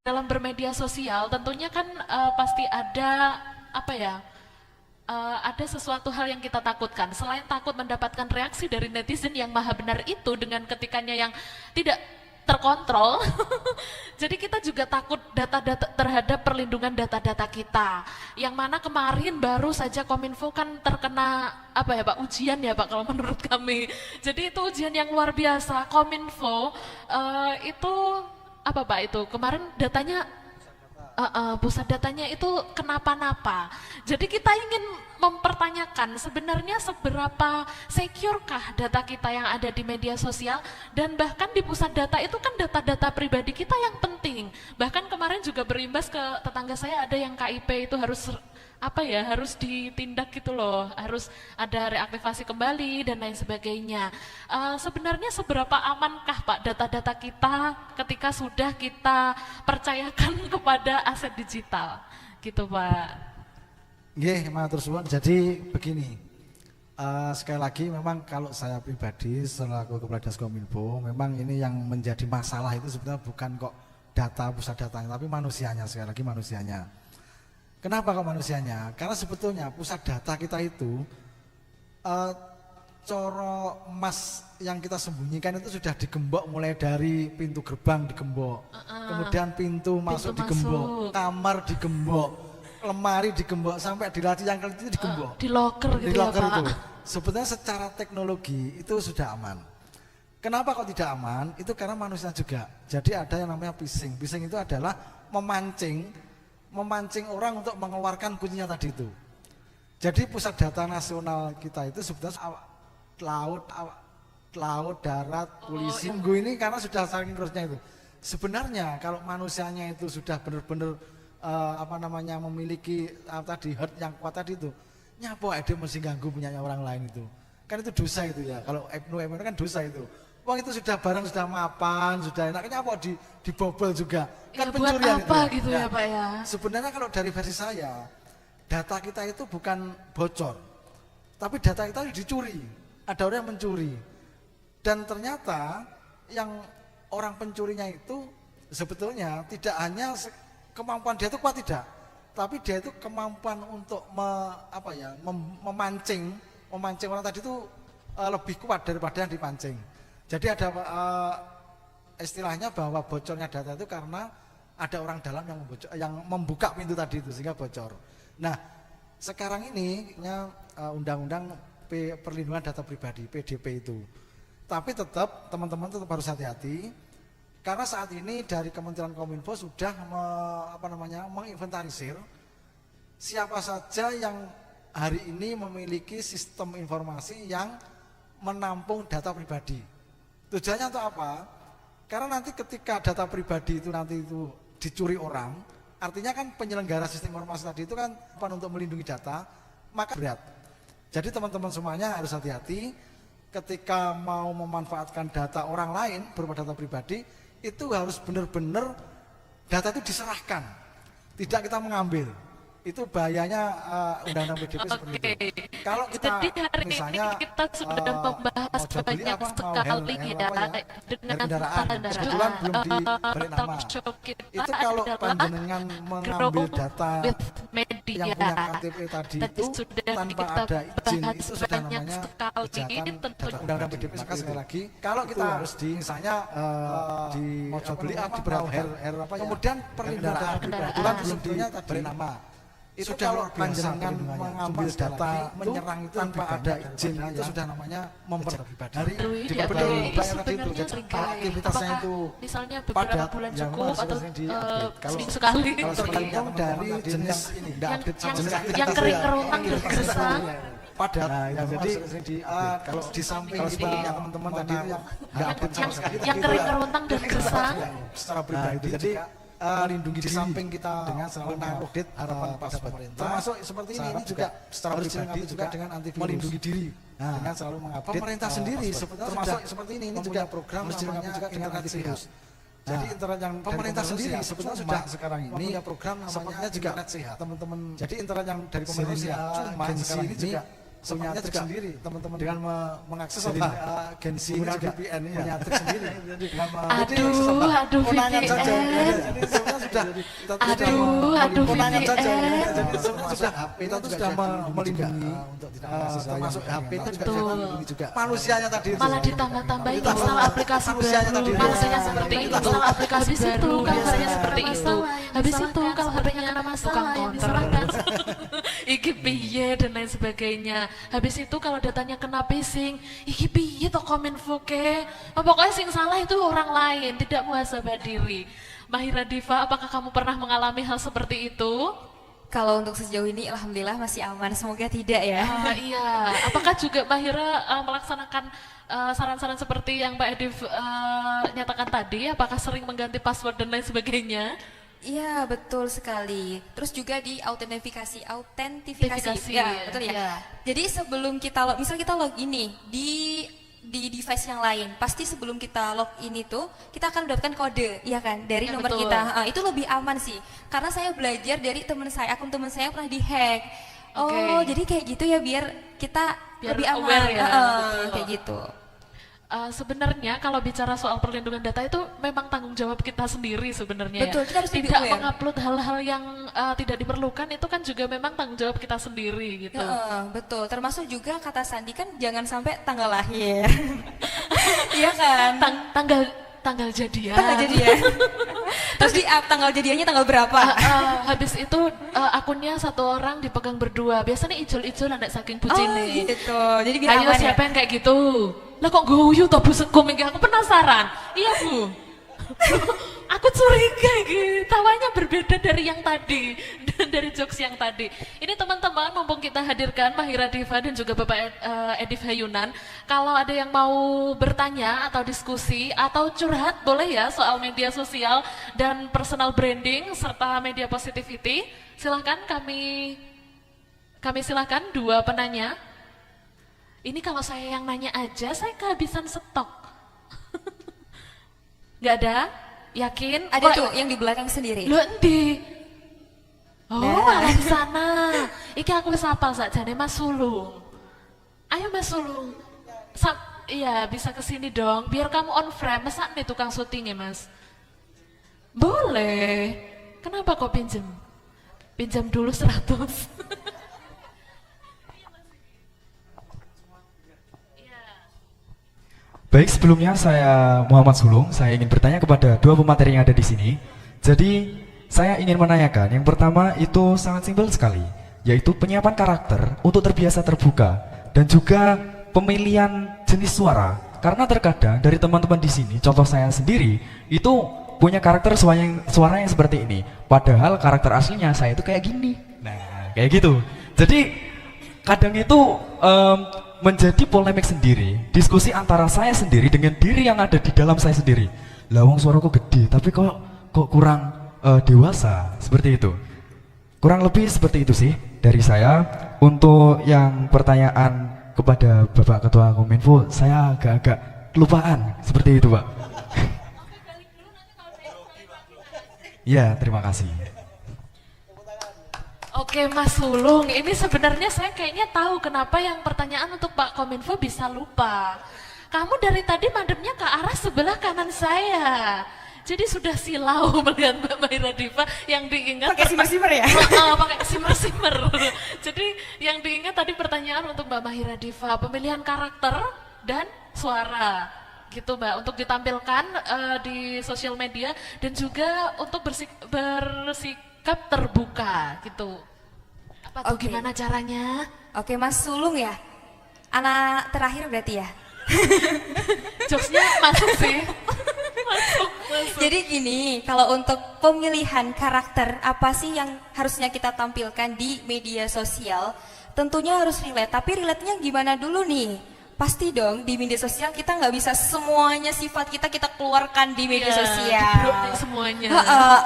dalam bermedia sosial tentunya kan pasti ada apa ya, ada sesuatu hal yang kita takutkan. Selain takut mendapatkan reaksi dari netizen yang maha benar itu dengan ketikannya yang tidak terkontrol, jadi kita juga takut data-data terhadap perlindungan data-data kita. Yang mana kemarin baru saja Kominfo kan terkena apa ya Pak, ujian ya Pak kalau menurut kami. Jadi itu ujian yang luar biasa. Kominfo itu apa Pak itu kemarin datanya pusat datanya itu kenapa-napa. Jadi kita ingin mempertanyakan sebenarnya seberapa secure-kah data kita yang ada di media sosial, dan bahkan di pusat data itu kan data-data pribadi kita yang penting. Bahkan kemarin juga berimbas ke tetangga saya, ada yang KIP itu harus apa ya, harus ditindak gitu loh, harus ada reaktivasi kembali dan lain sebagainya. Sebenarnya seberapa amankah Pak data-data kita ketika sudah kita percayakan kepada aset digital gitu Pak? Nggih, matur suwun. Jadi begini, sekali lagi memang kalau saya pribadi selaku Kepala Dinas Kominfo, memang ini yang menjadi masalah itu sebenarnya bukan kok data pusat datanya, tapi manusianya, sekali lagi manusianya. Kenapa kok manusianya? Karena sebetulnya pusat data kita itu coro emas yang kita sembunyikan itu sudah digembok, mulai dari pintu gerbang digembok, kemudian pintu masuk digembok, kamar digembok, lemari digembok, sampai di laci yang itu digembok. Di locker gitu Di locker ya Pak? itu. Sebetulnya secara teknologi itu sudah aman. Kenapa kok tidak aman? Itu karena manusia juga. Jadi ada yang namanya phishing. Phishing itu adalah memancing orang untuk mengeluarkan kuncinya tadi itu. Jadi pusat data nasional kita itu sebetulnya laut, darat, polisi. Tunggu ini karena sudah saking terusnya itu. Sebenarnya kalau manusianya itu sudah benar-benar memiliki tadi herd yang kuat tadi itu, nyapa dia mesti ganggu punyanya orang lain itu. Kan itu dosa itu ya. Kalau Ibnu kan dosa itu. Wong itu sudah barang sudah mapan, sudah enaknya apa dibobol juga. Kan Ya, buat pencurian apa itu. gitu ya Pak ya? Sebenarnya kalau dari versi saya, data kita itu bukan bocor, tapi data kita dicuri. Ada orang yang mencuri. Dan ternyata yang orang pencurinya itu sebetulnya tidak hanya kemampuan dia itu kuat, tidak, tapi dia itu kemampuan untuk memancing orang tadi itu lebih kuat daripada yang dipancing. Jadi ada istilahnya bahwa bocornya data itu karena ada orang dalam yang membuka pintu tadi itu sehingga bocor. Nah, sekarang ini undang-undang perlindungan data pribadi PDP itu. Tapi tetap teman-teman tetap harus hati-hati karena saat ini dari Kementerian Kominfo sudah menginventarisir siapa saja yang hari ini memiliki sistem informasi yang menampung data pribadi. Tujuannya untuk apa? Karena nanti ketika data pribadi itu nanti itu dicuri orang, artinya kan penyelenggara sistem informasi tadi itu kan untuk melindungi data, maka berat. Jadi teman-teman semuanya harus hati-hati ketika mau memanfaatkan data orang lain berupa data pribadi, itu harus benar-benar data itu diserahkan, tidak kita mengambil. Itu bahayanya undang-undang PDP seperti itu. Kalau kita Jadi hari misalnya ini kita sudah membahas banyak sekali ya dengan kendaraan, kebetulan belum diberi nama. Itu kalau panjenengan mengambil data yang punya KTP tadi itu tanpa ada izin, itu sudah namanya kejahatan data undang-undang PDP. Maka sekali lagi, kalau kita harus misalnya di jual beli di berapa, kemudian perlindungan kebetulan belum diberi nama. Itu sudah luar biasa mengambil data, menyerang itu tanpa ada izin, itu sudah namanya memperpribadi. Di beberapa tadi itu, jadi aktivitasnya itu misalnya beberapa bulan cukup atau seminggu sekali. Kalau tergantung dari jenis ini, yang kering kerontang dan gersang. Padat. Nah, jadi kalau di samping sebelumnya teman-teman tadi itu yang nggak update sama sekali. Yang kering kerontang dan gersang. Secara pribadi, jadi melindungi di samping kita dengan selalu mengupdate harapan pada pemerintah, termasuk seperti ini juga secara pribadi juga dengan antivirus, melindungi diri dengan selalu mengupdate. Pemerintah sendiri termasuk seperti ini juga program namanya juga internet sehat. Jadi internet yang pemerintah sendiri sebetulnya sudah sekarang ini punya program namanya juga internet sehat, teman-teman. Jadi internet yang dari pemerintah cuma sekarang ini juga semuanya juga sendiri teman-teman dengan mengakses agensi punya juga VPN ya. punya trik sendiri. Aduh Nanya saja. VPN. Jadi semua sudah Aduh nanya saja. VPN. Jadi semua sudah HP kita tuh sudah melindungi untuk tidak mahasiswa termasuk yang HP itu juga Betul. saya melindungi juga manusianya tadi itu. Malah ditambah-tambahin install aplikasi Manusianya baru, tadi. maksudnya seperti itu. Install aplikasi baru, kabarnya seperti itu. Habis itu kalau HP-nya kena masalah, tukang counter. Iki piye dan lain sebagainya. Habis itu kalau datanya kena phishing, iki piye to Kominfo ke? Pokoknya sing salah itu orang lain, tidak muhasabah diri. Mahira Diva, apakah kamu pernah mengalami hal seperti itu? Kalau untuk sejauh ini alhamdulillah masih aman, semoga tidak ya. Iya, apakah juga Mahira melaksanakan saran-saran seperti yang Mbak Edif nyatakan tadi? Apakah sering mengganti password dan lain sebagainya? Iya betul sekali. Terus juga di autentifikasi. Autentifikasi, Ya betul ya. iya. Jadi sebelum kita misal kita login nih di device yang lain, pasti sebelum kita login itu kita akan mendapatkan kode, ya kan, dari Ya, nomor betul. kita. Itu lebih aman sih, karena saya belajar dari teman saya, akun teman saya pernah dihack. Oh, Oke. jadi kayak gitu ya biar kita Biar lebih aman, aware ya, betul. kayak gitu. Sebenarnya kalau bicara soal perlindungan data itu memang tanggung jawab kita sendiri sebenarnya. Betul, kita harus lebih tidak aware. mengupload hal-hal yang tidak diperlukan itu kan juga memang tanggung jawab kita sendiri gitu. Betul, termasuk juga kata Sandi kan jangan sampai tanggal lahir. Iya kan? Tanggal jadian. Tanggal jadian. Terus di tanggal jadiannya tanggal berapa? Habis itu akunnya satu orang dipegang berdua. Biasanya ijol-ijol anak saking bucinnya. Gitu. Jadi biar Ayo aman ya. siapa yang kayak gitu? Lah kok guyu toh Bu Sekum iki? Aku penasaran. Iya Bu. Aku curiga iki, tawanya berbeda dari yang tadi, dari jokes yang tadi. Ini teman-teman, mumpung kita hadirkan Mahira Diva dan juga Bapak Edif Hayunan, kalau ada yang mau bertanya atau diskusi atau curhat boleh ya soal media sosial dan personal branding serta media positivity, silahkan kami silahkan dua penanya. Ini kalau saya yang nanya aja, saya kehabisan stok. Nggak ada? Yakin? Ada Kok- tuh yang di belakang sendiri. Lu endi? Oh, Nah. malah di sana. Iki aku wis hafal sakjane Mas Sulung. Ayo Mas Sulung. Iya, bisa ke sini dong. Biar kamu on frame. Masa nih tukang syuting ya, Mas? Boleh. Kenapa kok pinjem? Pinjam dulu 100. Baik, sebelumnya saya Muhammad Sulung. Saya ingin bertanya kepada dua pemateri yang ada di sini. Jadi, saya ingin menanyakan, yang pertama itu sangat simpel sekali, yaitu penyiapan karakter untuk terbiasa terbuka dan juga pemilihan jenis suara. Karena terkadang dari teman-teman di sini, contoh saya sendiri, itu punya karakter suara yang seperti ini. Padahal karakter aslinya saya itu kayak gini. Nah, kayak gitu. Jadi, kadang itu menjadi polemik sendiri, diskusi antara saya sendiri dengan diri yang ada di dalam saya sendiri. Lah wong suaraku gede, tapi kok kurang dewasa, seperti itu. Kurang lebih seperti itu sih dari saya. Untuk yang pertanyaan kepada Bapak Ketua Kominfo, saya agak-agak kelupaan, seperti itu Pak. Ya, terima kasih. Oke Mas Sulung, ini sebenarnya saya kayaknya tahu kenapa yang pertanyaan untuk Pak Kominfo bisa lupa. Kamu dari tadi mademnya ke arah sebelah kanan saya. Jadi sudah silau melihat Mbak Mahira Diva yang diingat. Pakai simmer-simmer ya? Pakai simmer-simmer. Jadi yang diingat tadi pertanyaan untuk Mbak Mahira Diva, pemilihan karakter dan suara. Gitu Mbak, untuk ditampilkan di sosial media dan juga untuk bersikap terbuka gitu. Apa tuh Oke. gimana caranya? Oke, Mas Sulung ya. Anak terakhir berarti ya. Jokesnya masuk sih. masuk. Jadi gini, kalau untuk pemilihan karakter apa sih yang harusnya kita tampilkan di media sosial? Tentunya harus relate, tapi relate-nya gimana dulu nih? Pasti dong di media sosial kita nggak bisa semuanya sifat kita keluarkan di media sosial. Dibroknya semuanya.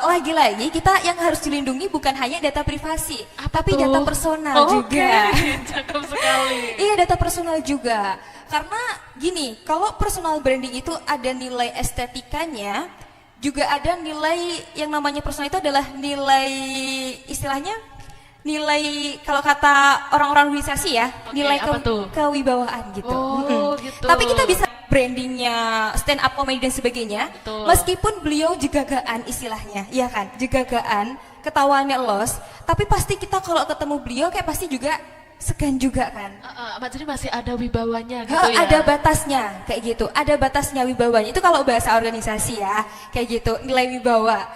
Lagi-lagi kita yang harus dilindungi bukan hanya data privasi, Apa tapi tuh? data personal Oke, juga. cakep sekali. Iya, data personal juga. Karena gini, kalau personal branding itu ada nilai estetikanya, juga ada nilai yang namanya personal itu adalah nilai istilahnya nilai kalau kata orang-orang organisasi ya, Oke, nilai apa tuh? kewibawaan gitu. Oh, gitu. Tapi kita bisa brandingnya stand up comedy dan sebagainya, Betul. meskipun beliau jegagaan istilahnya, iya kan, jegagaan, ketawaannya los, tapi pasti kita kalau ketemu beliau kayak pasti juga segan juga kan. Jadi masih ada wibawanya gitu ya. Ada batasnya kayak gitu, ada batasnya wibawanya. Itu kalau bahasa organisasi ya, kayak gitu, nilai wibawa.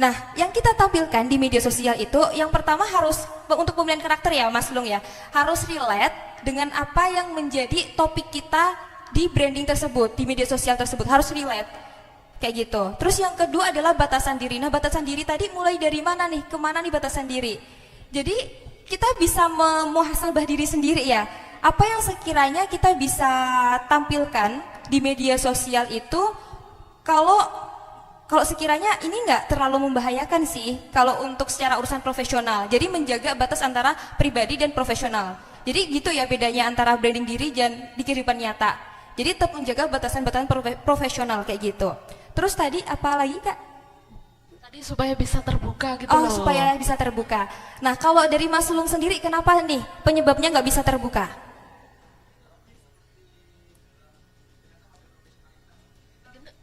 Nah, yang kita tampilkan di media sosial itu yang pertama harus untuk pemilihan karakter ya Mas Lung ya, harus relate dengan apa yang menjadi topik kita di branding tersebut, di media sosial tersebut, harus relate. Kayak gitu. Terus yang kedua adalah batasan diri. Nah, batasan diri tadi mulai dari mana nih? Kemana nih batasan diri? Jadi kita bisa memuhasabah diri sendiri ya. Apa yang sekiranya kita bisa tampilkan di media sosial itu kalau sekiranya ini nggak terlalu membahayakan sih kalau untuk secara urusan profesional. Jadi menjaga batas antara pribadi dan profesional. Jadi gitu ya bedanya antara branding diri dan di kehidupan nyata. Jadi tetap menjaga batasan-batasan profesional kayak gitu. Terus tadi apa lagi Kak? Tadi supaya bisa terbuka gitu Oh loh. supaya bisa terbuka. Nah kalau dari Mas Sulung sendiri kenapa nih penyebabnya nggak bisa terbuka?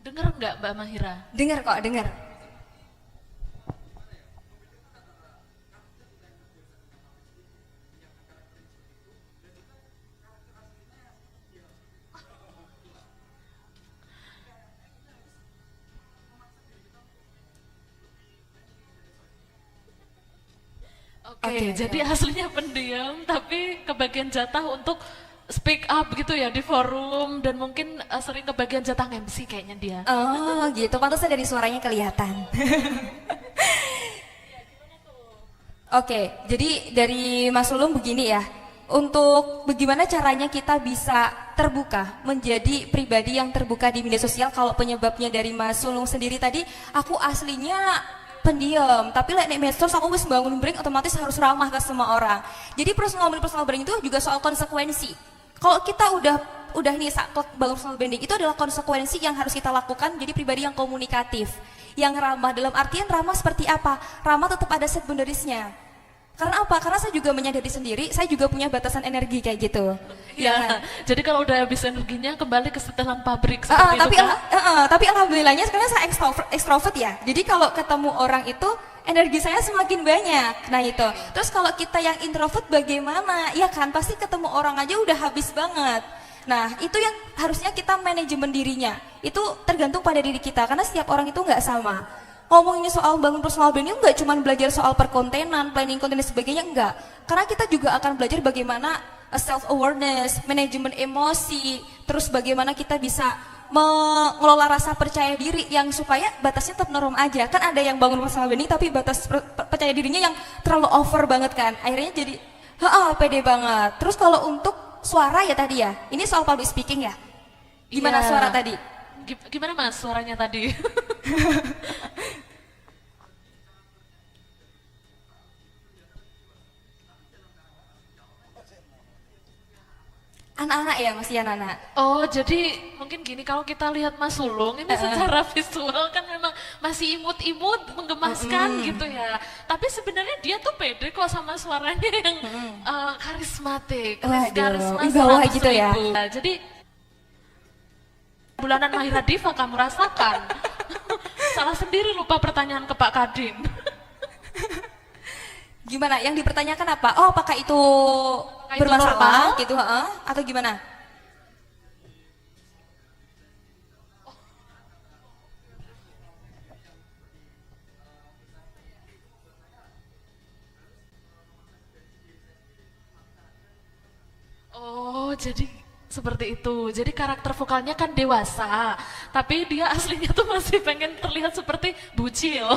Dengar nggak Mbak Mahira? Dengar kok, dengar. Oke, jadi aslinya pendiam tapi kebagian jatah untuk speak up gitu ya di forum dan mungkin sering kebagian jatah MC kayaknya dia. Oh gitu, pantasnya dari suaranya kelihatan. Oke, jadi dari Mas Sulung begini ya. Untuk bagaimana caranya kita bisa terbuka, menjadi pribadi yang terbuka di media sosial. Kalau penyebabnya dari Mas Sulung sendiri tadi, aku aslinya pendiam, tapi nek medsos aku wis bangun brand otomatis harus ramah ke semua orang. Jadi personal branding itu juga soal konsekuensi. Kalau kita udah nih saat bangun personal branding itu adalah konsekuensi yang harus kita lakukan. Jadi pribadi yang komunikatif, yang ramah. Dalam artian ramah seperti apa? Ramah tetap ada set boundariesnya. Karena apa? Karena saya juga menyadari sendiri, saya juga punya batasan energi kayak gitu. Ya, jadi kalau udah habis energinya kembali ke setelan pabrik seperti Tapi itu kan? tapi alhamdulillahnya sekarang saya ekstrovert ya. Jadi kalau ketemu orang itu energi saya semakin banyak. Nah itu. Terus kalau kita yang introvert bagaimana? Ya kan pasti ketemu orang aja udah habis banget. Nah itu yang harusnya kita manajemen dirinya. Itu tergantung pada diri kita karena setiap orang itu nggak sama. Ngomongin soal bangun personal branding nggak cuma belajar soal perkontenan, planning konten dan sebagainya, enggak. Karena kita juga akan belajar bagaimana self awareness, manajemen emosi, terus bagaimana kita bisa mengelola rasa percaya diri yang supaya batasnya tetap norm aja. Kan ada yang bangun personal branding tapi batas percaya dirinya yang terlalu over banget kan. Akhirnya jadi pede banget. Terus kalau untuk suara ya tadi ya, ini soal public speaking ya. Gimana Iya. suara tadi? Gimana Mas suaranya tadi? Anak-anak ya masih anak-anak. Oh, jadi mungkin gini, kalau kita lihat Mas Sulung ini secara visual kan memang masih imut-imut, menggemaskan gitu ya. Tapi sebenarnya dia tuh pede kok sama suaranya yang karismatik, Waduh, karisma wibawa 100.000. gitu ya. Nah, jadi bulanan Mahira Diva kamu rasakan. Salah sendiri lupa pertanyaan ke Pak Kadin. Gimana? Yang dipertanyakan apa? Oh, apakah itu itu bermasalah normal? gitu, atau gimana? Oh, jadi seperti itu. Jadi karakter vokalnya kan dewasa, tapi dia aslinya tuh masih pengen terlihat seperti bocil.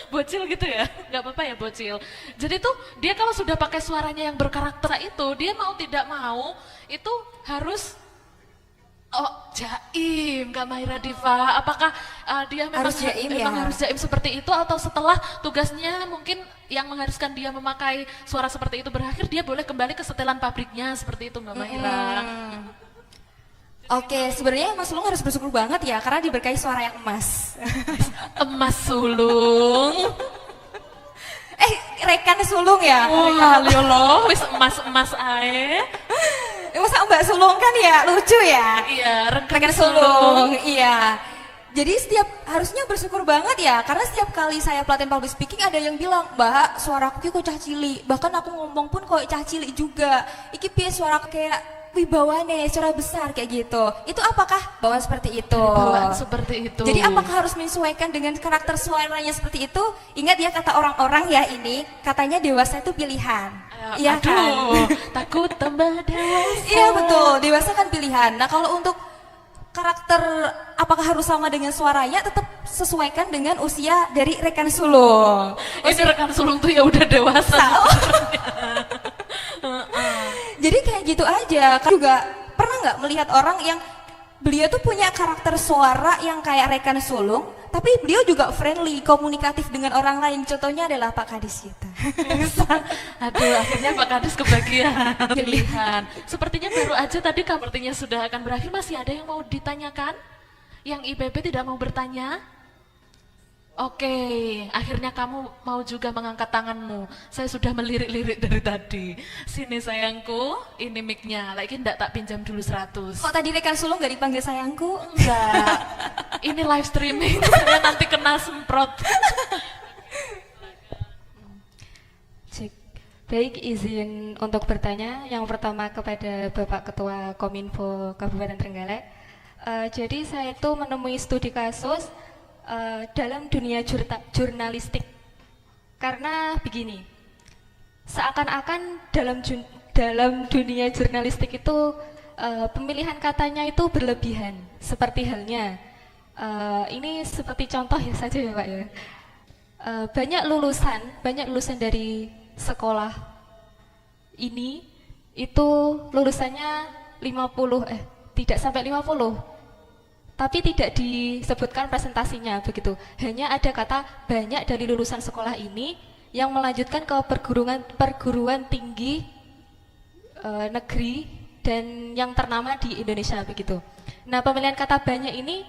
Bocil gitu ya, nggak apa-apa ya bocil. Jadi tuh dia kalau sudah pakai suaranya yang berkarakter itu, dia mau tidak mau itu harus jaim Kak Mahira Diva. Apakah dia memang Harus jaim ya? memang harus jaim seperti itu, atau setelah tugasnya mungkin yang mengharuskan dia memakai suara seperti itu berakhir, dia boleh kembali ke setelan pabriknya seperti itu Mbak Mahira? Oke, sebenarnya Mas Sulung harus bersyukur banget ya karena diberkahi suara yang emas. Emas Sulung. rekan sulung ya. Wah, lo wis emas-emas ae. Masa Mbak Sulung kan ya lucu ya. Iya, Rekan sulung, iya. Jadi harusnya bersyukur banget ya, karena setiap kali saya pelatihan public speaking ada yang bilang, Mbak, suaraku kok cah cilik, bahkan aku ngomong pun kok cah cilik juga. Iki piye suaraku kayak wibawane secara besar kayak gitu. Itu apakah bawaan seperti itu? Bawaan seperti itu. Jadi apakah harus menyesuaikan dengan karakter suaranya seperti itu? Ingat ya kata orang-orang ya ini, katanya dewasa itu pilihan. Iya kan? Takut tambah dewasa. Iya betul, dewasa kan pilihan. Nah kalau untuk karakter apakah harus sama dengan suaranya, tetap sesuaikan dengan usia dari rekan sulung. Ini rekan sulung tuh ya udah dewasa. Jadi kayak gitu aja. Kan juga pernah nggak melihat orang yang beliau tuh punya karakter suara yang kayak rekan sulung, tapi beliau juga friendly, komunikatif dengan orang lain. Contohnya adalah Pak Kadis kita. Aduh, akhirnya Pak Kadis kebagian pilihan. Sepertinya baru aja tadi sepertinya sudah akan berakhir. Masih ada yang mau ditanyakan? Yang IPB tidak mau bertanya? Oke, akhirnya kamu mau juga mengangkat tanganmu. Saya sudah melirik-lirik dari tadi. Sini sayangku, ini mic-nya. Lagi ndak tak pinjam dulu 100. Kok tadi rekan sulung gak dipanggil sayangku? Enggak. Ini live streaming, saya nanti kena semprot. Cek. Baik, izin untuk bertanya. Yang pertama kepada Bapak Ketua Kominfo Kabupaten Trenggalek. Jadi saya itu menemui studi kasus dalam dunia jurnalistik, karena begini, seakan-akan dalam dunia jurnalistik itu pemilihan katanya itu berlebihan, seperti halnya ini seperti contoh ya saja ya Pak ya, banyak lulusan dari sekolah ini itu lulusannya 50 tidak sampai 50, tapi tidak disebutkan presentasinya begitu. Hanya ada kata banyak dari lulusan sekolah ini yang melanjutkan ke perguruan tinggi negeri dan yang ternama di Indonesia begitu. Nah, pemilihan kata banyak ini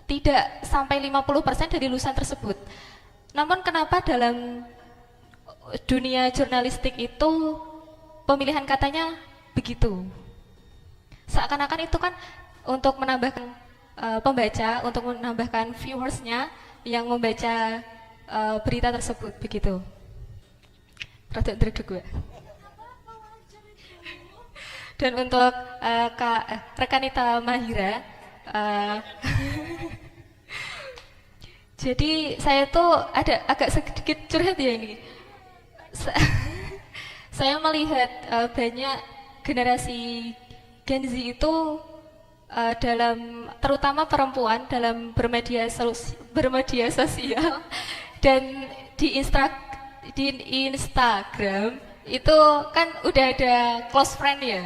tidak sampai 50% dari lulusan tersebut. Namun kenapa dalam dunia jurnalistik itu pemilihan katanya begitu? Seakan-akan itu kan untuk menambahkan pembaca, untuk menambahkan viewersnya yang membaca berita tersebut begitu. Rada ndredeg gue. Dan untuk Rekanita Mahira, jadi saya tuh ada agak sedikit curhat ya ini. Saya melihat banyak generasi Gen Z itu terutama perempuan dalam bermedia sosial dan di Instagram itu kan udah ada close friend ya,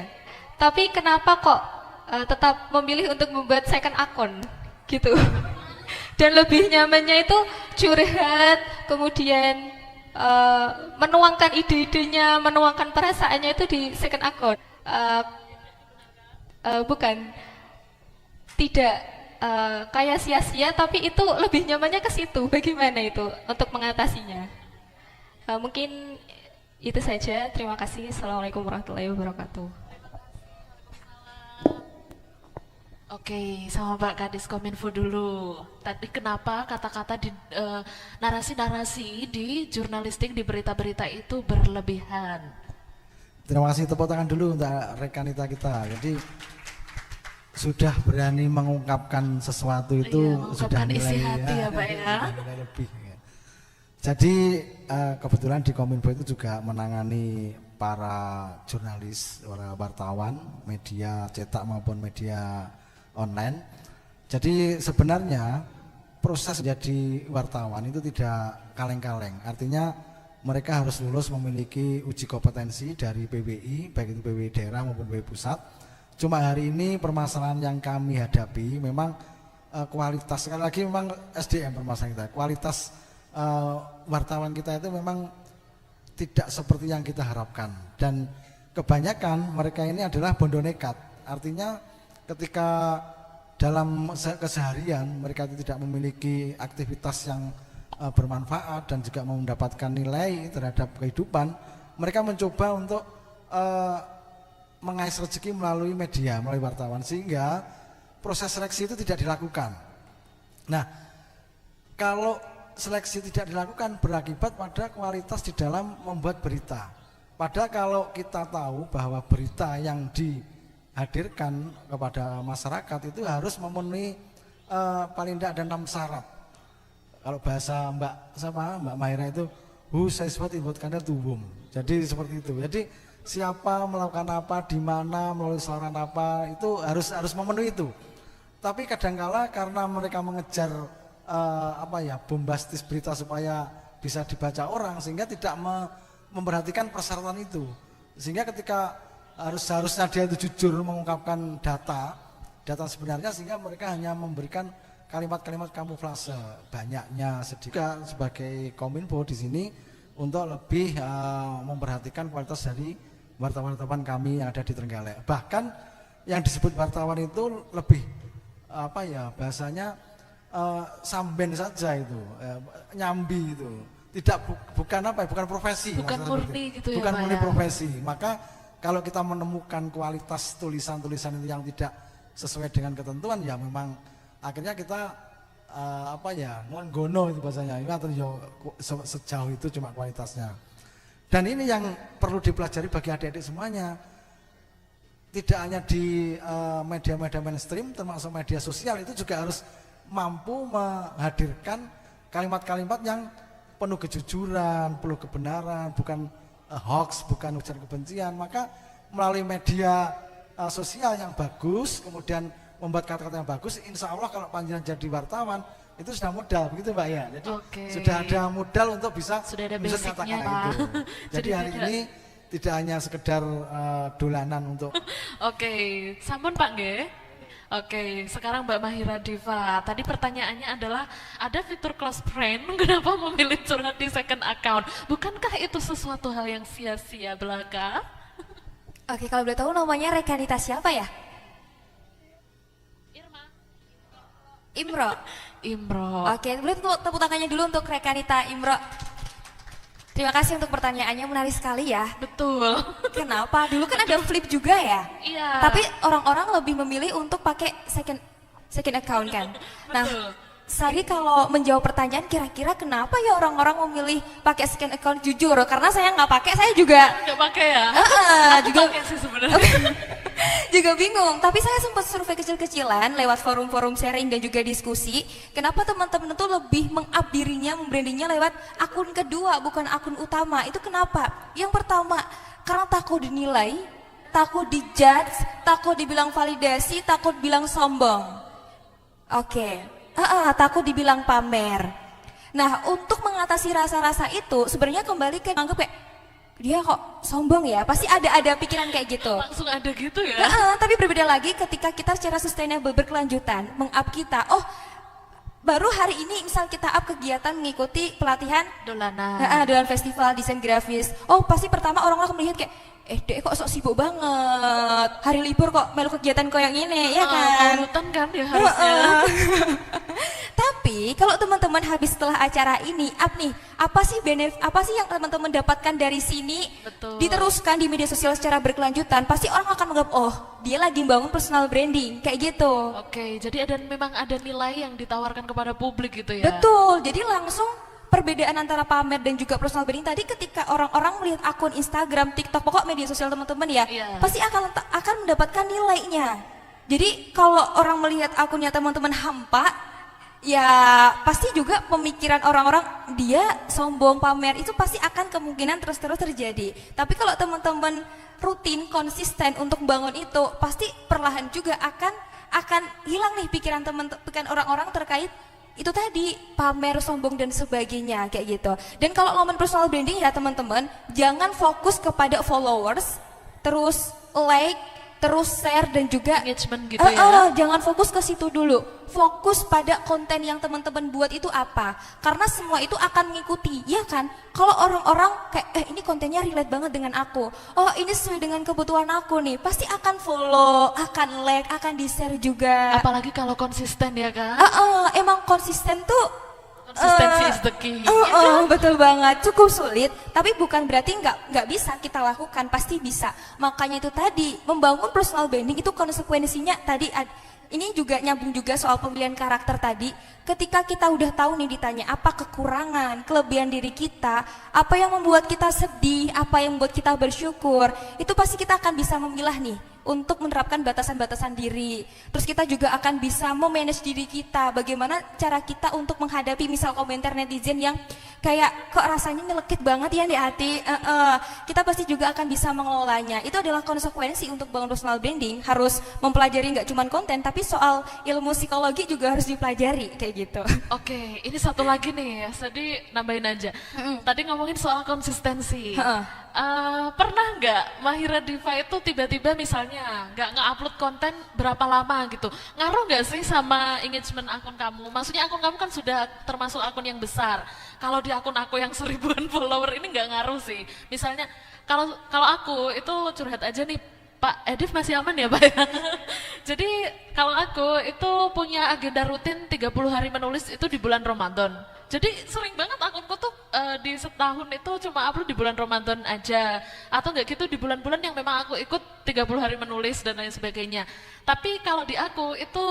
tapi kenapa kok tetap memilih untuk membuat second akun gitu dan lebih nyamannya itu curhat, kemudian menuangkan ide-idenya, menuangkan perasaannya itu di second akun. Bukan tidak kayak sia-sia, tapi itu lebih nyamannya ke situ. Bagaimana itu untuk mengatasinya? Mungkin itu saja. Terima kasih. Assalamualaikum warahmatullahi wabarakatuh. Oke, sama Pak Kadis Kominfo dulu. Tadi kenapa kata-kata di narasi-narasi di jurnalistik, di berita-berita itu berlebihan? Terima kasih, tepuk tangan dulu untuk rekanita kita. Jadi sudah berani mengungkapkan sesuatu itu, iya, sudah nilai isi hati ya Pak ya. Nilai lebih. Ya. Jadi kebetulan di Kominfo itu juga menangani para jurnalis, para wartawan, media cetak maupun media online. Jadi sebenarnya proses menjadi wartawan itu tidak kaleng-kaleng. Artinya mereka harus lulus memiliki uji kompetensi dari PWI, baik itu PWI daerah maupun PWI pusat. Cuma hari ini permasalahan yang kami hadapi memang kualitas, sekali lagi memang SDM permasalahan kita. Kualitas wartawan kita itu memang tidak seperti yang kita harapkan. Dan kebanyakan mereka ini adalah bondo nekat. Artinya ketika dalam keseharian mereka tidak memiliki aktivitas yang bermanfaat dan juga mau mendapatkan nilai terhadap kehidupan, mereka mencoba untuk mengais rezeki melalui media, melalui wartawan, sehingga proses seleksi itu tidak dilakukan. Nah, kalau seleksi tidak dilakukan berakibat pada kualitas di dalam membuat berita. Padahal kalau kita tahu bahwa berita yang dihadirkan kepada masyarakat itu harus memenuhi paling tidak ada 6 syarat. Kalau bahasa Mbak Mahira itu who says what in what kind to whom. Jadi seperti itu. Jadi siapa melakukan apa, di mana, melalui saluran apa, itu harus memenuhi itu. Tapi kadangkala karena mereka mengejar bombastis berita supaya bisa dibaca orang, sehingga tidak memperhatikan persyaratan itu. Sehingga ketika harusnya dia itu jujur mengungkapkan data sebenarnya, sehingga mereka hanya memberikan kalimat-kalimat kamuflase, banyaknya sedikit. Sebagai Kominfo di sini untuk lebih memperhatikan kualitas dari wartawan-wartawan kami yang ada di Trenggalek. Bahkan yang disebut wartawan itu lebih bahasanya samben saja itu, nyambi itu. Bukan profesi. Bukan murni gitu ya, bukan Pak, murni ya? profesi. Maka kalau kita menemukan kualitas tulisan-tulisan itu yang tidak sesuai dengan ketentuan, ya memang akhirnya kita menggono itu bahasanya. Sejauh itu cuma kualitasnya. Dan ini yang perlu dipelajari bagi adik-adik semuanya. Tidak hanya di media-media mainstream, termasuk media sosial, itu juga harus mampu menghadirkan kalimat-kalimat yang penuh kejujuran, penuh kebenaran, bukan hoax, bukan ujaran kebencian. Maka melalui media sosial yang bagus, kemudian membuat kata-kata yang bagus, insya Allah kalau panjenengan jadi wartawan itu sudah modal, begitu Mbak ya. Jadi sudah ada modal untuk bisa sudah ada menyusun basicnya, kata-kata Pak. itu. Jadi hari ini tidak hanya sekedar dolanan untuk. Oke, sampun Pak nggih. Oke, sekarang Mbak Mahira Diva. Tadi pertanyaannya adalah ada fitur close friend, kenapa memilih curhat di second account? Bukankah itu sesuatu hal yang sia-sia belaka? Oke, kalau boleh tahu namanya Rekanita siapa ya? Imro. Imro. Oke, boleh tepuk tangannya dulu untuk Rekanita Imro. Terima kasih untuk pertanyaannya, menarik sekali ya. Betul. Kenapa? Dulu kan ada flip juga ya. Iya. Tapi orang-orang lebih memilih untuk pakai second account kan. Nah, Sari kalau menjawab pertanyaan kira-kira kenapa ya orang-orang memilih pakai second account, jujur karena saya nggak pakai, saya juga Nggak pakai ya? juga Pakai sih sebenarnya. juga bingung. Tapi saya sempat survei kecil-kecilan lewat forum-forum sharing dan juga diskusi. Kenapa teman-teman itu lebih meng-up dirinya, membrandingnya lewat akun kedua bukan akun utama? Itu kenapa? Yang pertama, karena takut dinilai, takut dijudge, takut dibilang validasi, takut bilang sombong. Oke. Takut dibilang pamer. Nah, untuk mengatasi rasa-rasa itu sebenarnya kembali ke anggap kayak dia kok sombong ya, pasti ada pikiran kayak gitu. Langsung ada gitu ya? Tapi berbeda lagi ketika kita secara sustainable berkelanjutan meng-up kita. Oh, baru hari ini misal kita up kegiatan mengikuti pelatihan Dolanan. dolan festival desain grafis. Oh, pasti pertama orang akan melihat kayak dek kok sok sibuk banget, hari libur kok melu kegiatan kok yang ini, ya kan? Urutan kan ya harusnya. Tapi kalau teman-teman habis setelah acara ini up nih, apa sih yang teman-teman dapatkan dari sini? Betul. Diteruskan di media sosial secara berkelanjutan, pasti orang akan menganggap oh dia lagi bangun personal branding kayak gitu. Oke, jadi memang ada nilai yang ditawarkan kepada publik gitu ya? Betul, jadi langsung perbedaan antara pamer dan juga personal branding tadi ketika orang-orang melihat akun Instagram, TikTok, pokok media sosial teman-teman ya, Iya. pasti akan mendapatkan nilainya. Jadi kalau orang melihat akunnya teman-teman hampa, ya pasti juga pemikiran orang-orang dia sombong, pamer, itu pasti akan kemungkinan terus-terus terjadi. Tapi kalau teman-teman rutin, konsisten untuk membangun itu, pasti perlahan juga akan hilang nih pikiran orang-orang terkait itu tadi pamer, sombong dan sebagainya kayak gitu. Dan kalau ngomongin personal branding ya teman-teman, jangan fokus kepada followers, terus like, terus share dan juga Engagement gitu ya? Jangan fokus ke situ dulu. Fokus pada konten yang teman-teman buat itu apa. Karena semua itu akan mengikuti, ya kan? Kalau orang-orang kayak ini kontennya relate banget dengan aku. Oh, ini sesuai dengan kebutuhan aku nih. Pasti akan follow, akan like, akan di-share juga. Apalagi kalau konsisten ya kan? Emang konsisten tuh Consistency is the key. Betul banget, cukup sulit, tapi bukan berarti nggak bisa kita lakukan, pasti bisa. Makanya itu tadi, membangun personal branding itu konsekuensinya tadi ini juga nyambung juga soal pemilihan karakter tadi. Ketika kita udah tahu nih ditanya apa kekurangan, kelebihan diri kita, apa yang membuat kita sedih, apa yang membuat kita bersyukur, itu pasti kita akan bisa memilah nih untuk menerapkan batasan-batasan diri. Terus kita juga akan bisa memanage diri kita, bagaimana cara kita untuk menghadapi misal komentar netizen yang kayak kok rasanya nyelekit banget ya di hati. Kita pasti juga akan bisa mengelolanya. Itu adalah konsekuensi untuk bangun personal branding, harus mempelajari nggak cuma konten, tapi soal ilmu psikologi juga harus dipelajari kayak gitu. Oke, ini satu lagi nih, tadi nambahin aja. Tadi ngomongin soal konsistensi. Pernah nggak Mahira Diva itu tiba-tiba misalnya nggak nge-upload konten berapa lama gitu, ngaruh nggak sih sama engagement akun kamu? Maksudnya akun kamu kan sudah termasuk akun yang besar. Kalau di akun aku yang 1000-an follower ini nggak ngaruh sih. Misalnya kalau aku itu curhat aja nih, Pak Edif masih aman ya Pak ya? Jadi kalau aku itu punya agenda rutin 30 hari menulis itu di bulan Ramadan. Jadi sering banget akunku tuh di setahun itu cuma upload di bulan Ramadan aja. Atau enggak gitu di bulan-bulan yang memang aku ikut 30 hari menulis dan lain sebagainya. Tapi kalau di aku itu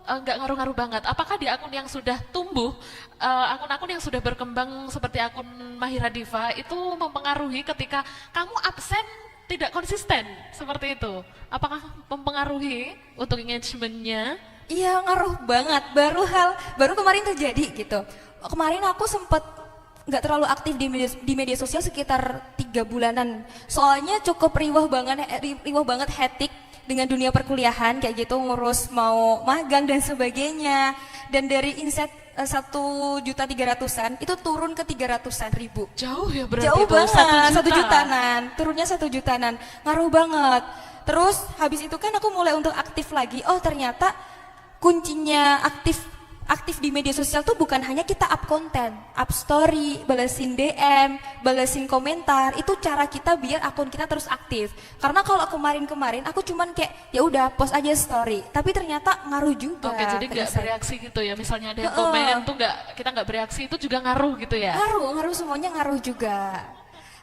enggak ngaruh-ngaruh banget. Apakah di akun yang sudah tumbuh, akun-akun yang sudah berkembang seperti akun Mahira Diva itu mempengaruhi ketika kamu absen tidak konsisten seperti itu? Apakah mempengaruhi untuk engagementnya? Iya, ngaruh banget. Baru kemarin terjadi gitu. Kemarin aku sempat nggak terlalu aktif di media sosial sekitar 3 bulanan. Soalnya cukup riwah banget hektik dengan dunia perkuliahan kayak gitu, ngurus mau magang dan sebagainya. Dan dari insight 1.300.000-an itu turun ke 300.000. Jauh ya berarti Jauh itu, banget, 1 1 jutaan. Turunnya 1 jutaan. Ngaruh banget. Terus habis itu kan aku mulai untuk aktif lagi. Oh ternyata kuncinya aktif di media sosial tuh bukan hanya kita up konten, up story, balesin DM, balesin komentar. Itu cara kita biar akun kita terus aktif. Karena kalau kemarin aku cuman kayak ya udah post aja story, tapi ternyata ngaruh juga. Oke, jadi nggak bereaksi gitu ya. Misalnya ada yang komen tuh kita nggak bereaksi, itu juga ngaruh gitu ya. Ngaruh semuanya ngaruh juga.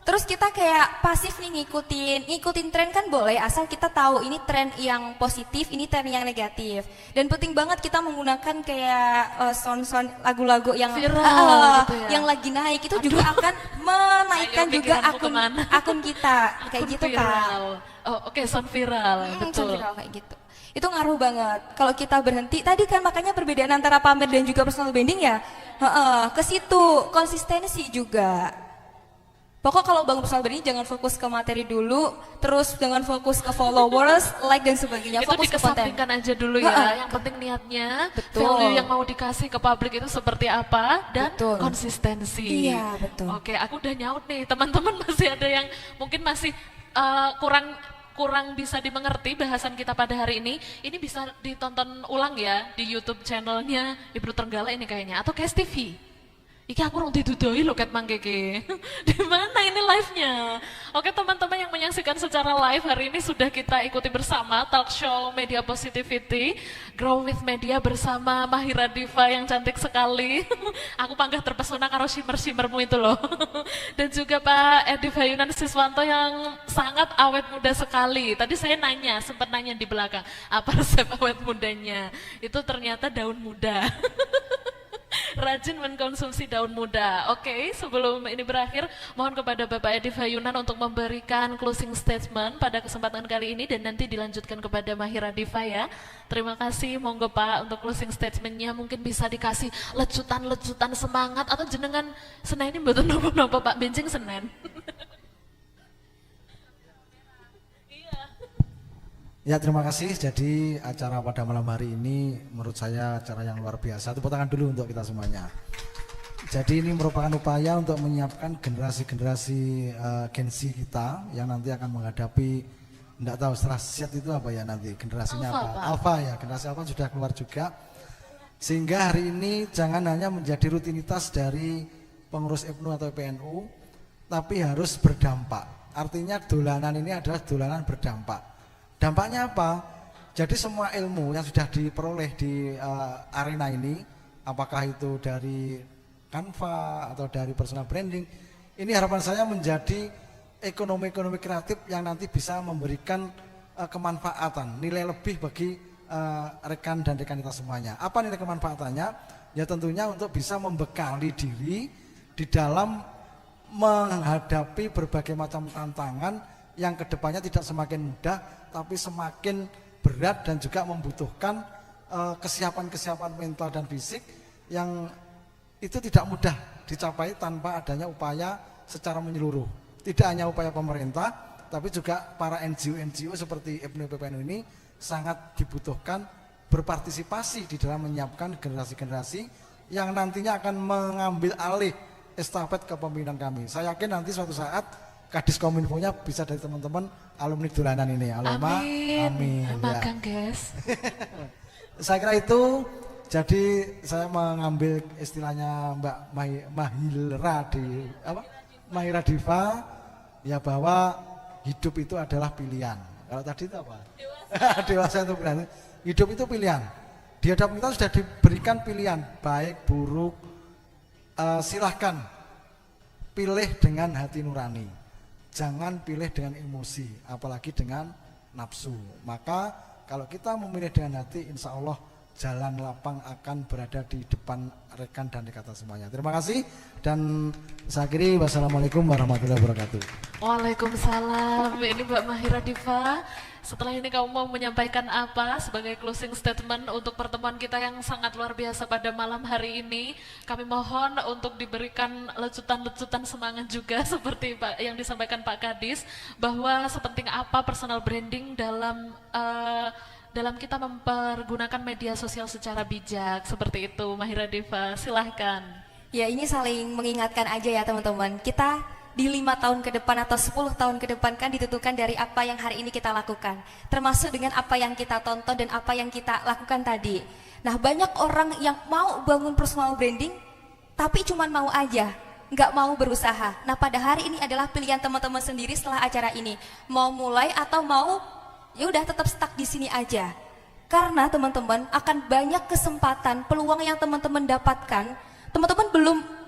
Terus kita kayak pasif nih ngikutin tren kan boleh, asal kita tahu ini tren yang positif, ini tren yang negatif. Dan penting banget kita menggunakan kayak sound lagu-lagu yang viral gitu ya. Yang lagi naik itu juga akan menaikkan juga akun kita kayak akun gitu viral. Kak. Oh, oke, sound viral, betul. Sound viral kayak gitu. Itu ngaruh banget. Kalau kita berhenti, tadi kan makanya perbedaan antara pamer dan juga personal branding ya. Ke situ konsistensi juga. Pokok kalau bangun personal branding jangan fokus ke materi dulu, terus jangan fokus ke followers, like dan sebagainya. Itu Fokus ke konten. dikesampingkan aja dulu ya. Yang penting niatnya, value yang mau dikasih ke publik itu seperti apa dan konsistensi. Iya, betul. Oke, aku udah nyaut nih. Teman-teman masih ada yang mungkin masih kurang bisa dimengerti bahasan kita pada hari ini bisa ditonton ulang ya di YouTube channelnya Ibnu Trenggalek ini kayaknya, atau KS TV. Iki aku rong didudoi lho ket mangkeke. Di mana ini live-nya? Oke teman-teman yang menyaksikan secara live hari ini sudah kita ikuti bersama talk show Media Positivity, Grow with Media bersama Mahira Diva yang cantik sekali. Aku panggah terpesona karo shimmer-shimmermu itu loh. Dan juga Pak Edi Fayunan Siswanto yang sangat awet muda sekali. Tadi saya sempat nanya di belakang, apa resep awet mudanya? Itu ternyata daun muda. Rajin mengkonsumsi daun muda. Oke, sebelum ini berakhir, mohon kepada Bapak Edi Fayunan untuk memberikan closing statement pada kesempatan kali ini dan nanti dilanjutkan kepada Mahira Diva ya. Terima kasih, monggo Pak untuk closing statementnya mungkin bisa dikasih lecutan semangat atau jenengan Senin ini mboten napa-napa Pak benjing Senin. Ya terima kasih. Jadi acara pada malam hari ini menurut saya acara yang luar biasa. Tepuk tangan dulu untuk kita semuanya. Jadi ini merupakan upaya untuk menyiapkan generasi-generasi Gen Z kita yang nanti akan menghadapi, enggak tahu setelah Z itu apa ya nanti generasinya Alpha ya, generasi Alpha sudah keluar juga. Sehingga hari ini jangan hanya menjadi rutinitas dari pengurus IPNU atau PNU, tapi harus berdampak. Artinya dolanan ini adalah dolanan berdampak. Dampaknya apa? Jadi semua ilmu yang sudah diperoleh di arena ini, apakah itu dari Canva atau dari personal branding. Ini harapan saya menjadi ekonomi kreatif yang nanti bisa memberikan kemanfaatan, nilai lebih bagi rekan dan rekan kita semuanya. Apa nilai kemanfaatannya? Ya tentunya untuk bisa membekali diri di dalam menghadapi berbagai macam tantangan yang kedepannya tidak semakin mudah, tapi semakin berat dan juga membutuhkan kesiapan mental dan fisik yang itu tidak mudah dicapai tanpa adanya upaya secara menyeluruh. Tidak hanya upaya pemerintah, tapi juga para NGO seperti IPNU PPNU ini sangat dibutuhkan berpartisipasi di dalam menyiapkan generasi-generasi yang nantinya akan mengambil alih estafet kepemimpinan kami. Saya yakin nanti suatu saat Kadis Kominfo-nya bisa dari teman-teman alumni Dolanan ini. Alumni, amin. Magang, guys. Saya kira itu. Jadi saya mengambil istilahnya Mbak Mahira Diva ya, bahwa hidup itu adalah pilihan. Kalau tadi itu apa? Dewasa itu pilihan. Hidup itu pilihan. Di hadapan kita sudah diberikan pilihan baik buruk. Silahkan pilih dengan hati nurani. Jangan pilih dengan emosi, apalagi dengan nafsu. Maka kalau kita memilih dengan hati, insya Allah jalan lapang akan berada di depan rekan dan rekan semuanya. Terima kasih dan saya akhiri. Wassalamualaikum warahmatullahi wabarakatuh. Waalaikumsalam. Ini Mbak Mahira Diva. Setelah ini kamu mau menyampaikan apa sebagai closing statement untuk pertemuan kita yang sangat luar biasa pada malam hari ini? Kami mohon untuk diberikan lecutan-lecutan semangat juga seperti yang disampaikan Pak Kadis, bahwa sepenting apa personal branding dalam kita mempergunakan media sosial secara bijak. Seperti itu, Mahira Diva, silahkan. Ya, ini saling mengingatkan aja ya teman-teman. Kita di 5 tahun ke depan atau 10 tahun ke depan kan ditentukan dari apa yang hari ini kita lakukan. Termasuk dengan apa yang kita tonton dan apa yang kita lakukan tadi. Nah, banyak orang yang mau bangun personal branding, tapi cuma mau aja, nggak mau berusaha. Nah, pada hari ini adalah pilihan teman-teman sendiri setelah acara ini. Mau mulai atau mau ya udah tetap stuck di sini aja. Karena teman-teman akan banyak kesempatan, peluang yang teman-teman dapatkan. Teman-teman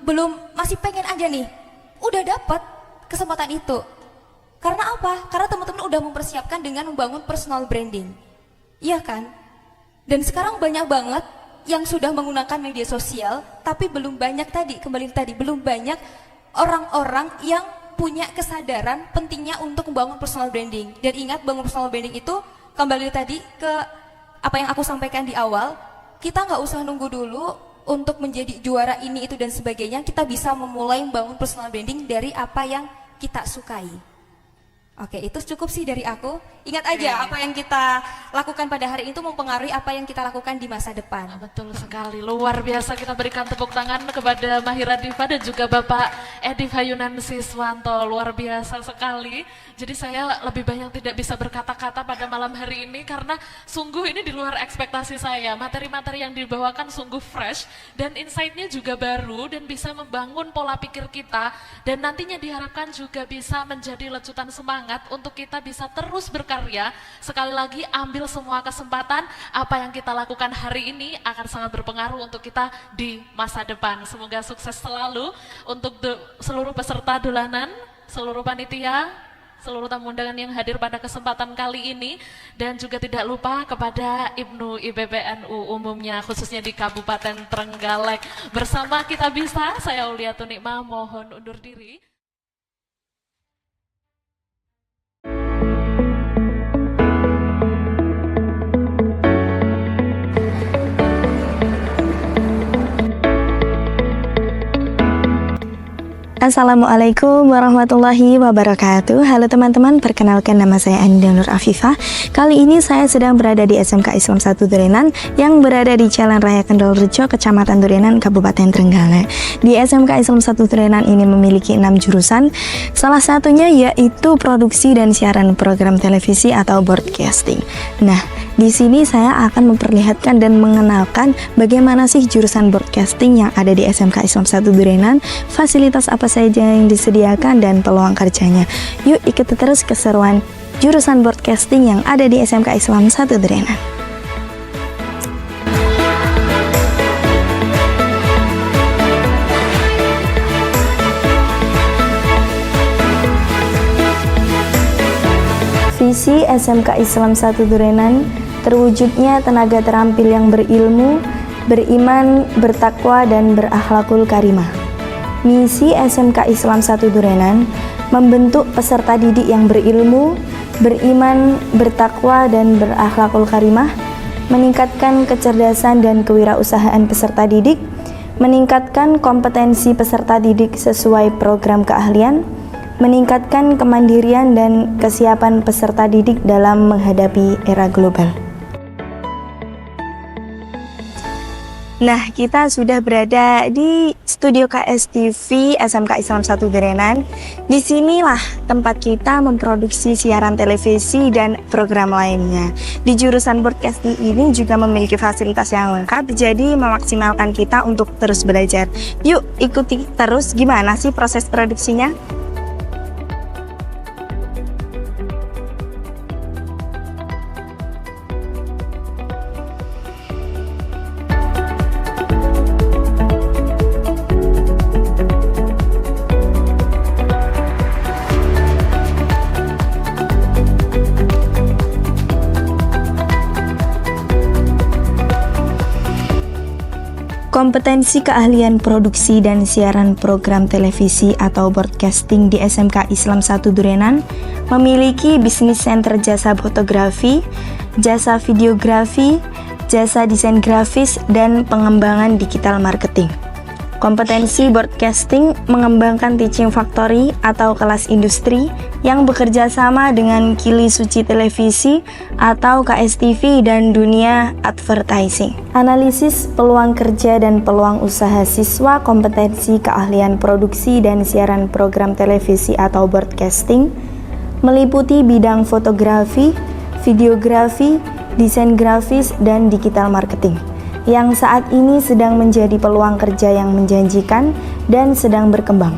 belum masih pengen aja nih. Udah dapat kesempatan itu. Karena apa? Karena teman-teman udah mempersiapkan dengan membangun personal branding. Iya kan? Dan sekarang banyak banget yang sudah menggunakan media sosial, tapi belum banyak belum banyak orang-orang yang punya kesadaran pentingnya untuk membangun personal branding. Dan ingat, bangun personal branding itu kembali tadi ke apa yang aku sampaikan di awal, kita nggak usah nunggu dulu untuk menjadi juara ini itu dan sebagainya. Kita bisa memulai membangun personal branding dari apa yang kita sukai. Oke, itu cukup sih dari aku. Ingat aja, apa yang kita lakukan pada hari ini itu mempengaruhi apa yang kita lakukan di masa depan. Betul sekali, luar biasa. Kita berikan tepuk tangan kepada Mahira Diva dan juga Bapak Edi Fayunan Siswanto. Luar biasa sekali. Jadi saya lebih banyak tidak bisa berkata-kata pada malam hari ini karena sungguh ini di luar ekspektasi saya. Materi-materi yang dibawakan sungguh fresh dan insight-nya juga baru dan bisa membangun pola pikir kita, dan nantinya diharapkan juga bisa menjadi lecutan semangat untuk kita bisa terus berkarya. Sekali lagi, ambil semua kesempatan. Apa yang kita lakukan hari ini akan sangat berpengaruh untuk kita di masa depan. Semoga sukses selalu untuk seluruh peserta Dolanan, seluruh panitia, seluruh tamu undangan yang hadir pada kesempatan kali ini, dan juga tidak lupa kepada IPNU IPPNU umumnya, khususnya di Kabupaten Trenggalek. Bersama kita bisa, saya Uliatun Nikmah mohon undur diri. Assalamualaikum warahmatullahi wabarakatuh. Halo teman-teman, perkenalkan nama saya Anida Nur Afifah. Kali ini saya sedang berada di SMK Islam 1 Durenan yang berada di Jalan Raya Kendal Rejo, Kecamatan Durenan, Kabupaten Trenggalek. Di SMK Islam 1 Durenan ini memiliki 6 jurusan. Salah satunya yaitu produksi dan siaran program televisi atau broadcasting. Nah, di sini saya akan memperlihatkan dan mengenalkan bagaimana sih jurusan broadcasting yang ada di SMK Islam 1 Durenan, fasilitas apa saja yang disediakan, dan peluang kerjanya. Yuk ikuti terus keseruan jurusan broadcasting yang ada di SMK Islam 1 Durenan. Misi SMK Islam 1 Durenan, terwujudnya tenaga terampil yang berilmu, beriman, bertakwa, dan berakhlakul karimah. Misi SMK Islam 1 Durenan membentuk peserta didik yang berilmu, beriman, bertakwa, dan berakhlakul karimah, meningkatkan kecerdasan dan kewirausahaan peserta didik, meningkatkan kompetensi peserta didik sesuai program keahlian, meningkatkan kemandirian dan kesiapan peserta didik dalam menghadapi era global. Nah, kita sudah berada di studio KSTV SMK Islam 1 Durenan. Disinilah tempat kita memproduksi siaran televisi dan program lainnya. Di jurusan broadcasting ini juga memiliki fasilitas yang lengkap, jadi memaksimalkan kita untuk terus belajar. Yuk, ikuti terus gimana sih proses produksinya. Kompetensi keahlian produksi dan siaran program televisi atau broadcasting di SMK Islam 1 Durenan memiliki bisnis center jasa fotografi, jasa videografi, jasa desain grafis, dan pengembangan digital marketing. Kompetensi broadcasting mengembangkan teaching factory atau kelas industri yang bekerja sama dengan Kili Suci Televisi atau KSTV dan dunia advertising. Analisis peluang kerja dan peluang usaha siswa kompetensi keahlian produksi dan siaran program televisi atau broadcasting meliputi bidang fotografi, videografi, desain grafis, dan digital marketing yang saat ini sedang menjadi peluang kerja yang menjanjikan dan sedang berkembang.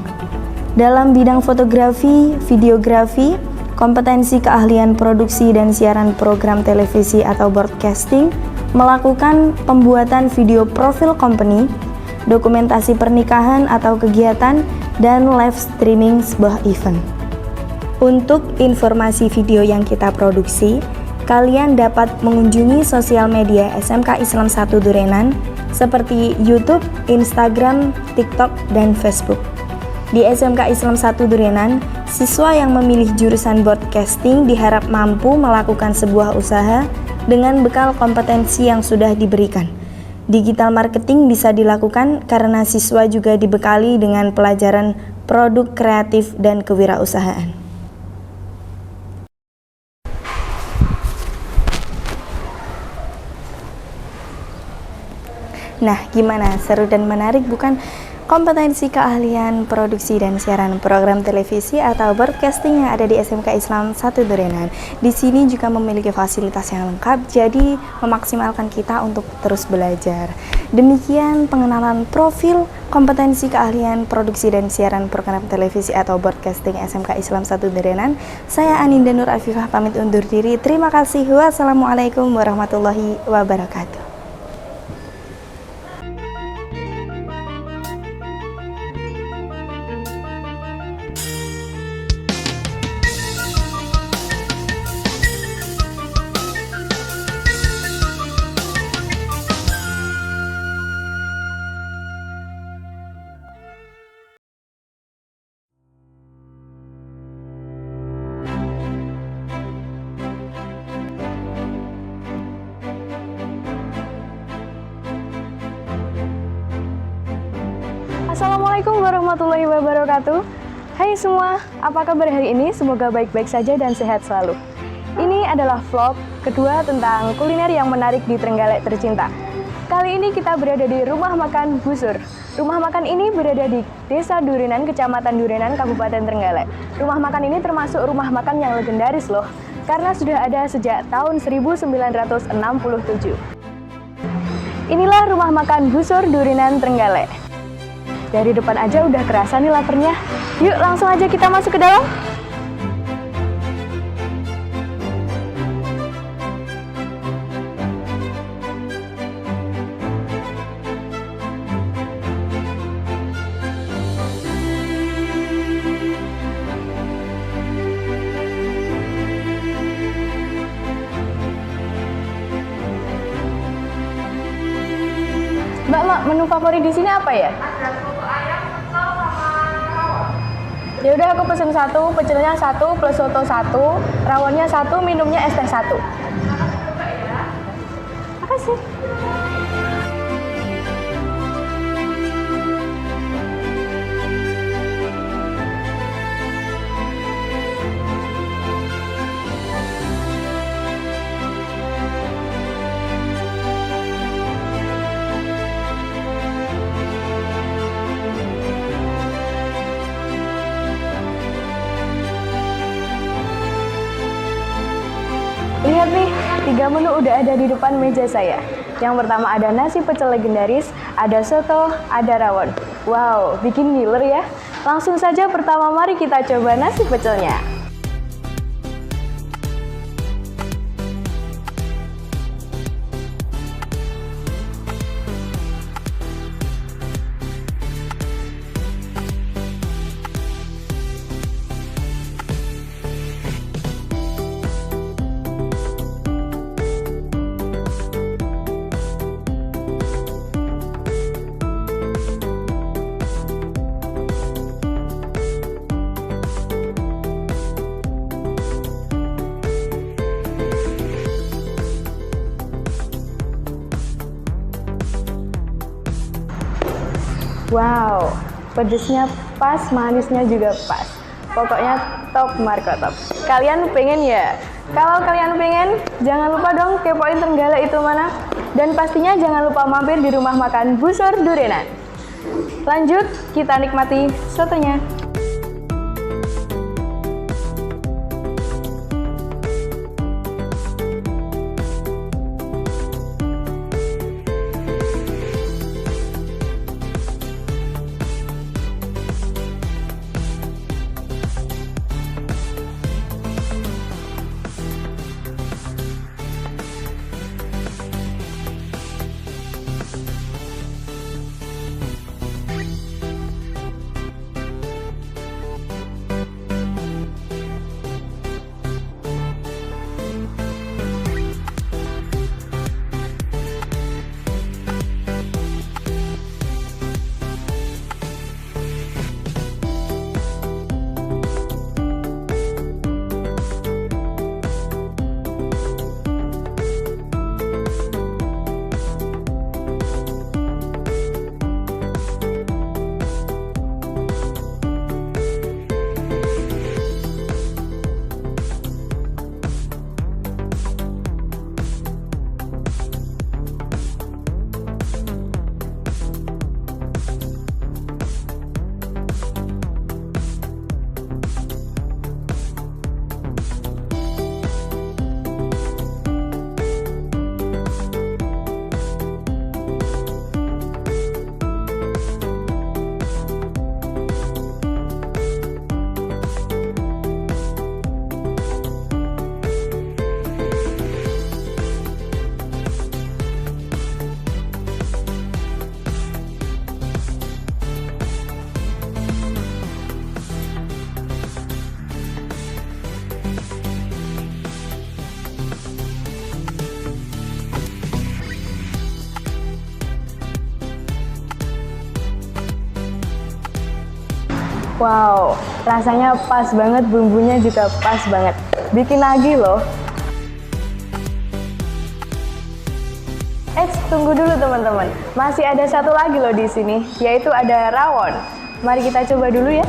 Dalam bidang fotografi, videografi, kompetensi keahlian produksi dan siaran program televisi atau broadcasting melakukan pembuatan video profil company, dokumentasi pernikahan atau kegiatan, dan live streaming sebuah event. Untuk informasi video yang kita produksi, kalian dapat mengunjungi sosial media SMK Islam 1 Durenan seperti YouTube, Instagram, TikTok, dan Facebook. Di SMK Islam 1 Durenan, siswa yang memilih jurusan broadcasting diharap mampu melakukan sebuah usaha dengan bekal kompetensi yang sudah diberikan. Digital marketing bisa dilakukan karena siswa juga dibekali dengan pelajaran produk kreatif dan kewirausahaan. Nah, gimana? Seru dan menarik bukan? Kompetensi keahlian produksi dan siaran program televisi atau broadcasting yang ada di SMK Islam 1 Durenan. Di sini juga memiliki fasilitas yang lengkap, jadi memaksimalkan kita untuk terus belajar. Demikian pengenalan profil kompetensi keahlian produksi dan siaran program televisi atau broadcasting SMK Islam 1 Durenan. Saya Aninda Nur Afifah pamit undur diri. Terima kasih. Wassalamualaikum warahmatullahi wabarakatuh. Assalamualaikum warahmatullahi wabarakatuh. Hai semua, apa kabar hari ini? Semoga baik-baik saja dan sehat selalu. Ini adalah vlog kedua tentang kuliner yang menarik di Trenggalek tercinta. Kali ini kita berada di Rumah Makan Busur. Rumah makan ini berada di Desa Durenan, Kecamatan Durenan, Kabupaten Trenggalek. Rumah makan ini termasuk rumah makan yang legendaris loh, karena sudah ada sejak tahun 1967. Inilah Rumah Makan Busur Durenan Trenggalek. Dari depan aja udah kerasa nih laparnya. Yuk langsung aja kita masuk ke dalam. menu favorit di sini apa ya? Ya udah aku pesen 1, pecelnya 1 plus soto 1, rawonnya 1, minumnya es teh 1. Makasih. Lihat nih, 3 menu udah ada di depan meja saya. Yang pertama ada nasi pecel legendaris, ada soto, ada rawon. Wow, bikin ngiler ya. Langsung saja pertama mari kita coba nasi pecelnya. Wow, pedesnya pas, manisnya juga pas. Pokoknya top Marco top. Kalian pengen ya? Kalau kalian pengen, jangan lupa dong kepoin Trenggalek itu mana. Dan pastinya jangan lupa mampir di rumah makan Busur Durenan. Lanjut, kita nikmati sotonya. Wow, rasanya pas banget, bumbunya juga pas banget. Bikin lagi loh. Tunggu dulu teman-teman. Masih ada satu lagi loh di sini, yaitu ada rawon. Mari kita coba dulu ya.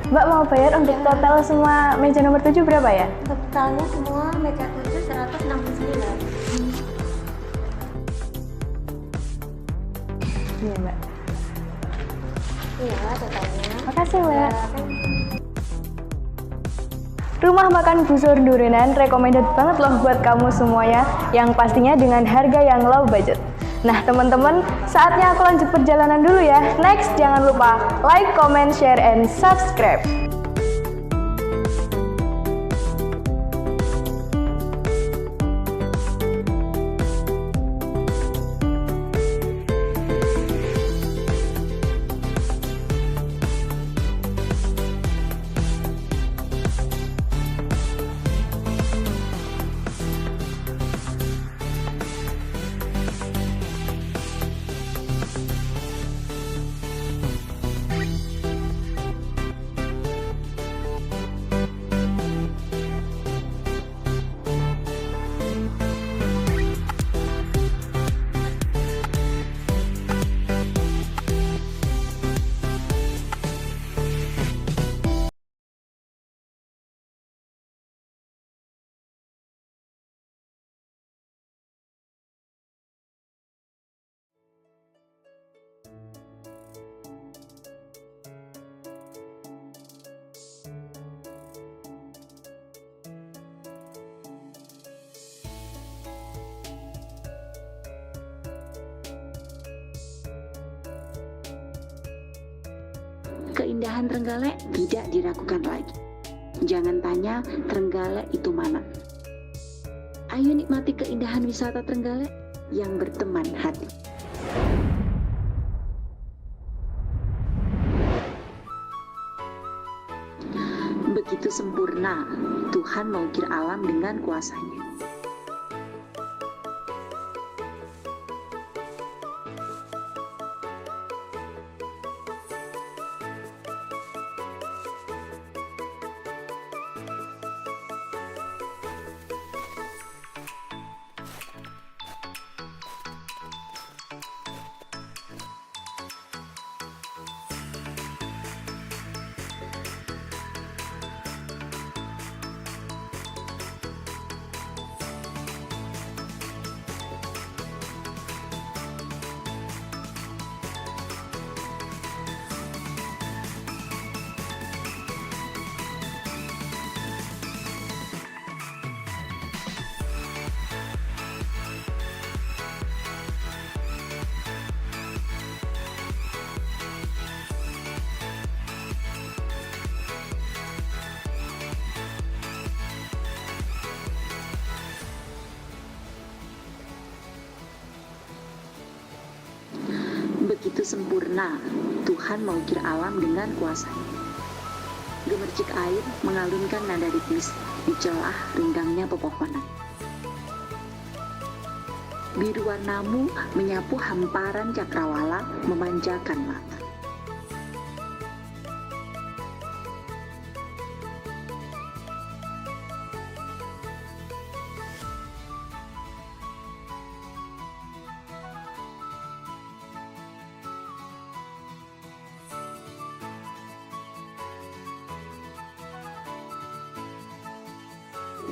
Mbak mau bayar untuk total semua meja nomor 7 berapa ya? Totalnya semua meja 7 169. Iya Mbak. Iya, totalnya. Makasih Mbak. Rumah makan Busur Durenan recommended banget loh buat kamu semuanya, yang pastinya dengan harga yang low budget. Nah teman-teman, saatnya aku lanjut perjalanan dulu ya. Next, jangan lupa like, comment, share, and subscribe. Keindahan Trenggalek tidak diragukan lagi. Jangan tanya Trenggalek itu mana. Ayo nikmati keindahan wisata Trenggalek yang berteman hati. Begitu sempurna Tuhan mengukir alam dengan kuasanya. Begitu sempurna Tuhan mengukir alam dengan kuasanya. Gemercik air mengalunkan nada ritmis di celah ringgangnya pepohonan. Biru warnamu menyapu hamparan cakrawala memanjakan mata.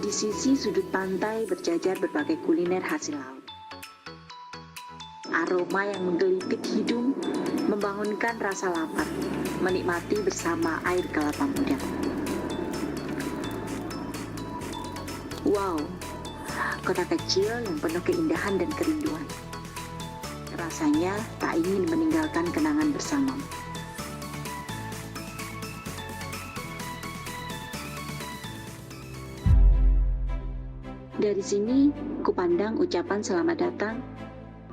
Di sisi sudut pantai berjajar berbagai kuliner hasil laut. Aroma yang menggelitik hidung membangunkan rasa lapar, menikmati bersama air kelapa muda. Wow, kota kecil yang penuh keindahan dan kerinduan. Rasanya tak ingin meninggalkan kenangan bersama. Dari sini, kupandang ucapan selamat datang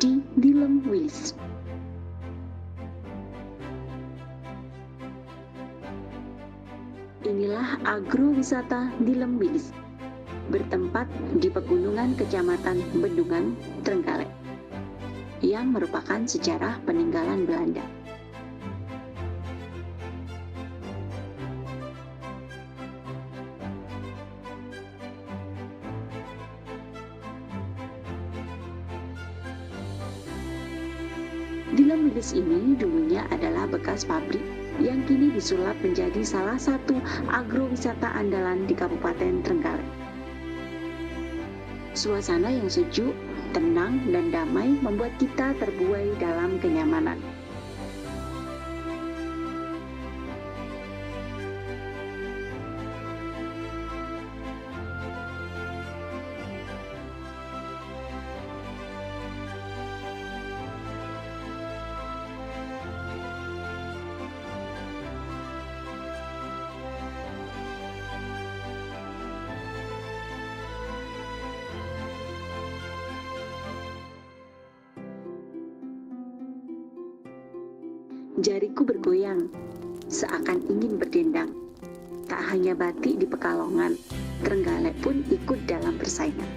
di Dilem Wilis. Inilah agrowisata Dilem Wilis, bertempat di pegunungan Kecamatan Bendungan, Trenggalek, yang merupakan sejarah peninggalan Belanda. Dilem Wilis ini dulunya adalah bekas pabrik yang kini disulap menjadi salah satu agrowisata andalan di Kabupaten Trenggalek. Suasana yang sejuk, tenang, dan damai membuat kita terbuai dalam kenyamanan. Jariku bergoyang, seakan ingin berdendang. Tak hanya batik di Pekalongan, Trenggalek pun ikut dalam persaingan.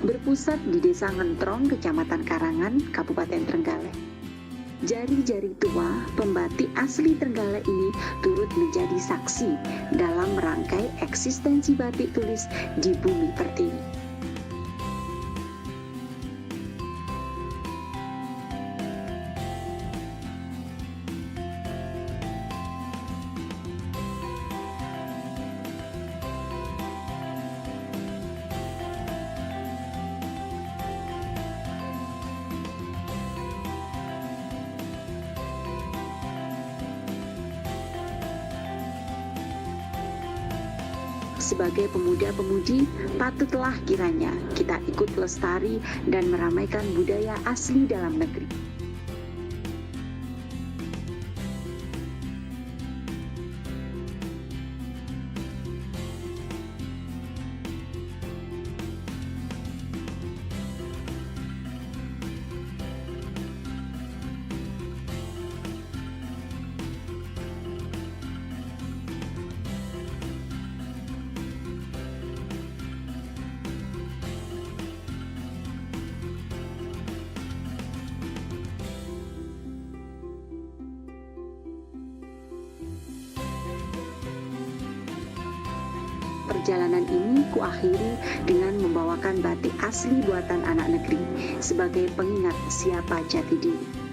Berpusat di Desa Ngentrong, Kecamatan Karangan, Kabupaten Trenggalek. Jari-jari tua pembatik asli Trenggalek ini turut menjadi saksi dalam merangkai eksistensi batik tulis di Bumi Pertiwi. Sebagai pemuda-pemudi, patutlah kiranya kita ikut lestari dan meramaikan budaya asli dalam negeri. Perjalanan ini kuakhiri dengan membawakan batik asli buatan anak negeri sebagai pengingat siapa jati diri.